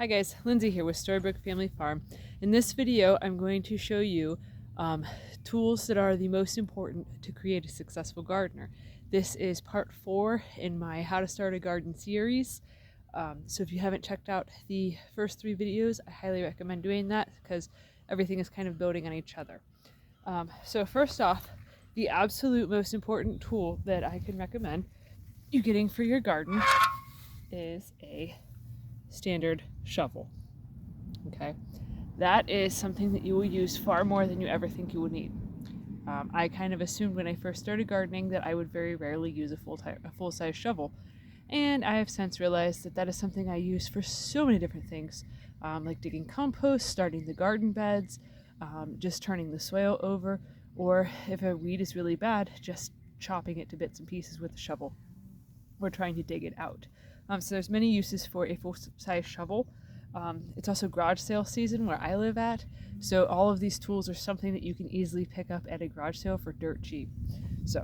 Hi guys, Lindsay here with Storybook Family Farm. In this video, I'm going to show you tools that are the most important to create a successful gardener. This is part 4 in my How to Start a Garden series. So if you haven't checked out the first 3 videos, I highly recommend doing that because everything is kind of building on each other. So first off, the absolute most important tool that I can recommend you getting for your garden is a standard shovel. Okay, that is something that you will use far more than you ever think you will need. I kind of assumed when I first started gardening that I would very rarely use a full-size shovel, and I have since realized that that is something I use for so many different things, like digging compost, starting the garden beds, just turning the soil over, or if a weed is really bad, just chopping it to bits and pieces with a shovel or trying to dig it out. So there's many uses for a full-size shovel. It's also garage sale season where I live at, so all of these tools are something that you can easily pick up at a garage sale for dirt cheap. So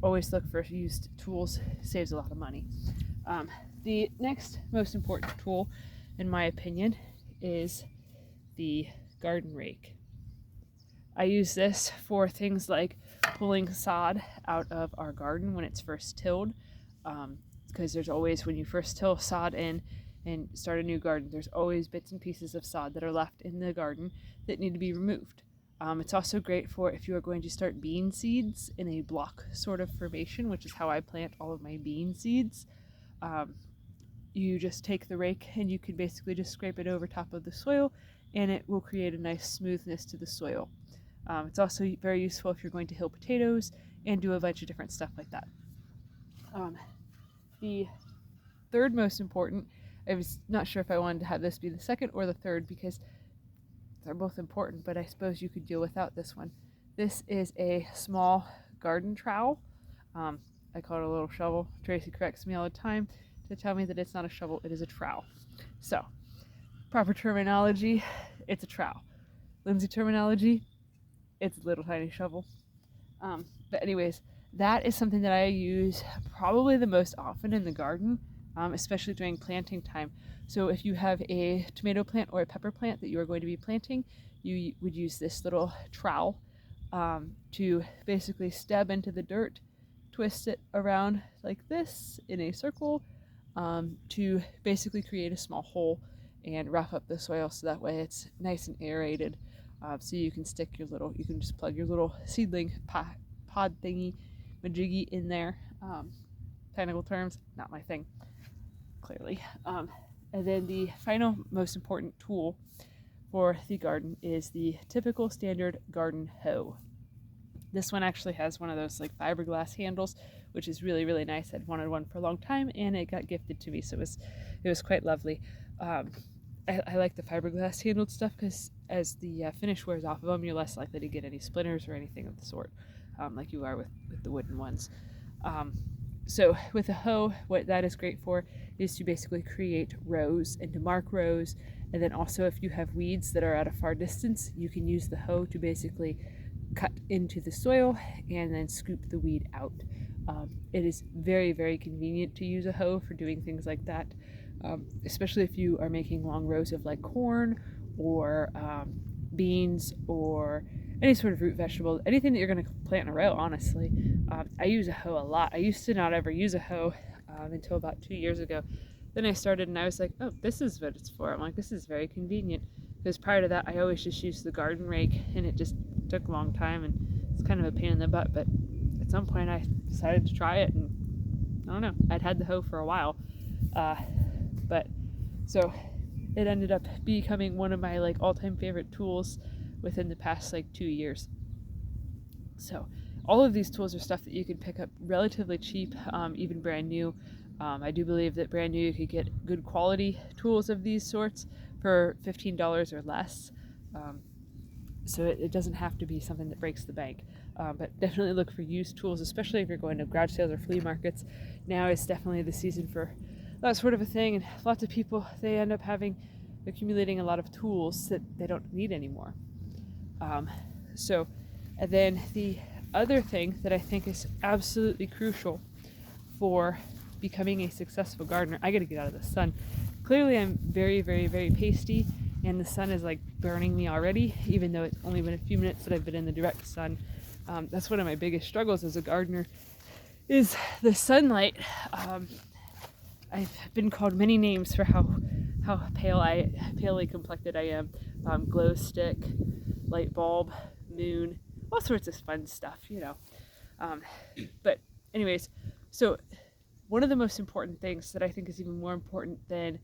always look for used tools, saves a lot of money. The next most important tool, in my opinion, is the garden rake. I use this for things like pulling sod out of our garden when it's first tilled, because there's always, when you first till sod in and start a new garden, there's always bits and pieces of sod that are left in the garden that need to be removed. It's also great for if you are going to start bean seeds in a block sort of formation, which is how I plant all of my bean seeds. You just take the rake and you can basically just scrape it over top of the soil, and it will create a nice smoothness to the soil. It's also very useful if you're going to hill potatoes and do a bunch of different stuff like that. The third most important, I was not sure if I wanted to have this be the second or the third because they're both important, but I suppose you could deal without this one. This is a small garden trowel. I call it a little shovel. Tracy corrects me all the time to tell me that it's not a shovel, it is a trowel. So, proper terminology, it's a trowel. Lindsay terminology, it's a little tiny shovel. But anyways, that is something that I use probably the most often in the garden, especially during planting time. So if you have a tomato plant or a pepper plant that you are going to be planting, you would use this little trowel to basically stab into the dirt, twist it around like this in a circle to basically create a small hole and wrap up the soil so that way it's nice and aerated. So you can stick your little, you can just plug your little seedling pod thingy majiggy in there. Technical terms, not my thing, clearly. And then the final most important tool for the garden is the typical standard garden hoe. This one actually has one of those like fiberglass handles, which is really, really nice. I'd wanted one for a long time and it got gifted to me, so it was quite lovely. I like the fiberglass handled stuff because as the finish wears off of them, you're less likely to get any splinters or anything of the sort, like you are with the wooden ones. So with a hoe, what that is great for is to basically create rows and to mark rows, and then also if you have weeds that are at a far distance, you can use the hoe to basically cut into the soil and then scoop the weed out. It is very, very convenient to use a hoe for doing things like that, especially if you are making long rows of like corn or beans or any sort of root vegetable, anything that you're going to plant in a row, honestly. I use a hoe a lot. I used to not ever use a hoe until about 2 years ago. Then I started and I was like, oh, this is what it's for. I'm like, this is very convenient. Because prior to that, I always just used the garden rake and it just took a long time and it's kind of a pain in the butt. But at some point I decided to try it and I don't know, I'd had the hoe for a while. But so it ended up becoming one of my like all-time favorite tools within the past like 2 years. So all of these tools are stuff that you can pick up relatively cheap, even brand new. I do believe that brand new you could get good quality tools of these sorts for $15 or less. So it doesn't have to be something that breaks the bank. But definitely look for used tools, especially if you're going to garage sales or flea markets. Now is definitely the season for that sort of a thing, and lots of people, they end up accumulating a lot of tools that they don't need anymore. And then the other thing that I think is absolutely crucial for becoming a successful gardener, I gotta get out of the sun, clearly I'm very, very, very pasty, and the sun is like burning me already, even though it's only been a few minutes that I've been in the direct sun. That's one of my biggest struggles as a gardener, is the sunlight. I've been called many names for how palely complected I am. Glow stick, light bulb, moon, all sorts of fun stuff, you know. But anyways, so one of the most important things that I think is even more important than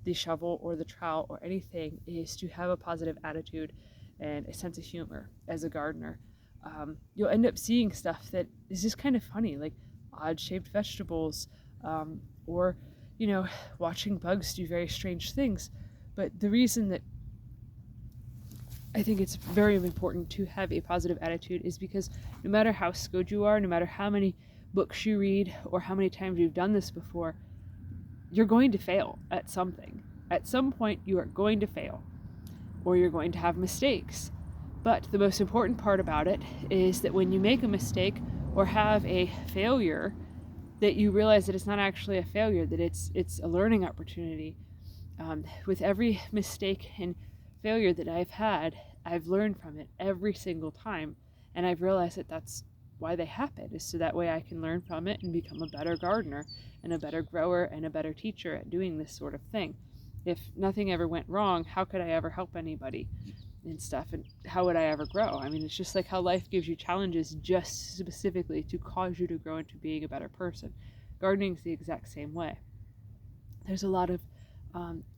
the shovel or the trowel or anything is to have a positive attitude and a sense of humor as a gardener. You'll end up seeing stuff that is just kind of funny, like odd-shaped vegetables, or, you know, watching bugs do very strange things. But the reason that I think it's very important to have a positive attitude is because no matter how skilled you are, no matter how many books you read or how many times you've done this before, you're going to fail at something. At some point, you are going to fail, or you're going to have mistakes. But the most important part about it is that when you make a mistake or have a failure, that you realize that it's not actually a failure, that it's a learning opportunity. With every mistake and failure that I've had, I've learned from it every single time, and I've realized that that's why they happen, is so that way I can learn from it and become a better gardener and a better grower and a better teacher at doing this sort of thing. If nothing ever went wrong, how could I ever help anybody and stuff, and how would I ever grow? I mean, it's just like how life gives you challenges just specifically to cause you to grow into being a better person. Gardening's the exact same way. There's a lot of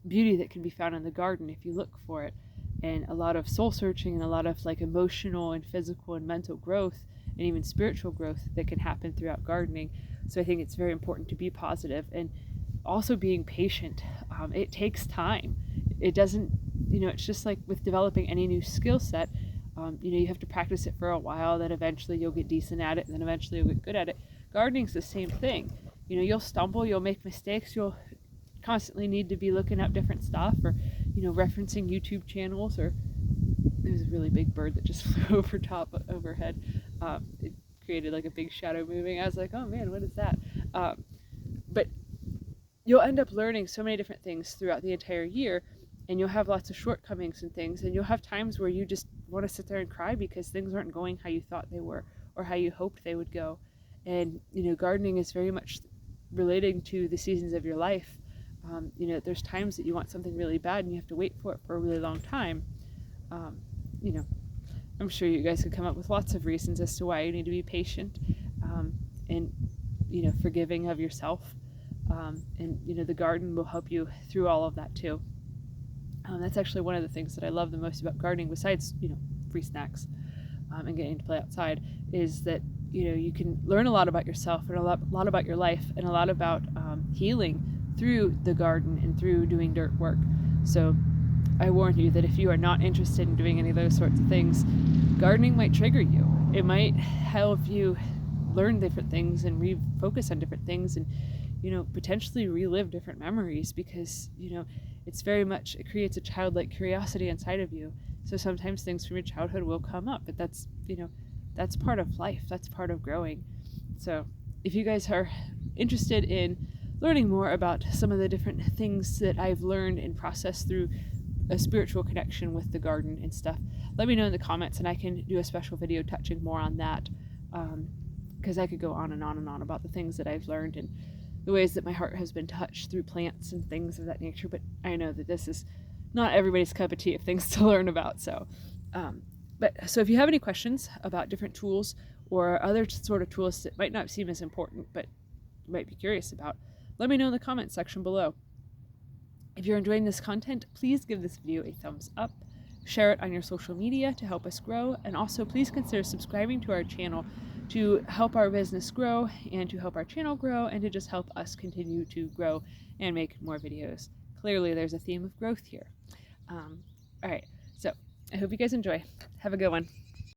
beauty that can be found in the garden if you look for it, and a lot of soul searching and a lot of like emotional and physical and mental growth and even spiritual growth that can happen throughout gardening. So I think it's very important to be positive and also being patient. It takes time. It doesn't, you know, it's just like with developing any new skill set. You know, you have to practice it for a while, then eventually you'll get decent at it, and then eventually you'll get good at it. Gardening's the same thing. You know, you'll stumble, you'll make mistakes, you'll constantly need to be looking up different stuff, or, you know, referencing YouTube channels, or there's a really big bird that just flew overhead. It created like a big shadow moving. I was like, oh man, what is that? But you'll end up learning so many different things throughout the entire year, and you'll have lots of shortcomings and things, and you'll have times where you just want to sit there and cry because things aren't going how you thought they were or how you hoped they would go. And, you know, gardening is very much relating to the seasons of your life. You know, there's times that you want something really bad and you have to wait for it for a really long time. You know, I'm sure you guys could come up with lots of reasons as to why you need to be patient, and, you know, forgiving of yourself. And, you know, the garden will help you through all of that too. That's actually one of the things that I love the most about gardening, besides, you know, free snacks and getting to play outside, is that, you know, you can learn a lot about yourself and a lot about your life and a lot about healing through the garden and through doing dirt work. So I warn you that if you are not interested in doing any of those sorts of things, gardening might trigger you. It might help you learn different things and refocus on different things, and, you know, potentially relive different memories, because, you know, it's very much, it creates a childlike curiosity inside of you. So sometimes things from your childhood will come up, but that's, you know, that's part of life. That's part of growing. So if you guys are interested in learning more about some of the different things that I've learned and processed through a spiritual connection with the garden and stuff, let me know in the comments, and I can do a special video touching more on that, because I could go on and on and on about the things that I've learned and the ways that my heart has been touched through plants and things of that nature. But I know that this is not everybody's cup of tea of things to learn about. So so if you have any questions about different tools or other sort of tools that might not seem as important but you might be curious about, let me know in the comments section below. If you're enjoying this content, please give this video a thumbs up, share it on your social media to help us grow, and also please consider subscribing to our channel to help our business grow and to help our channel grow and to just help us continue to grow and make more videos. Clearly there's a theme of growth here. All right, so I hope you guys enjoy. Have a good one.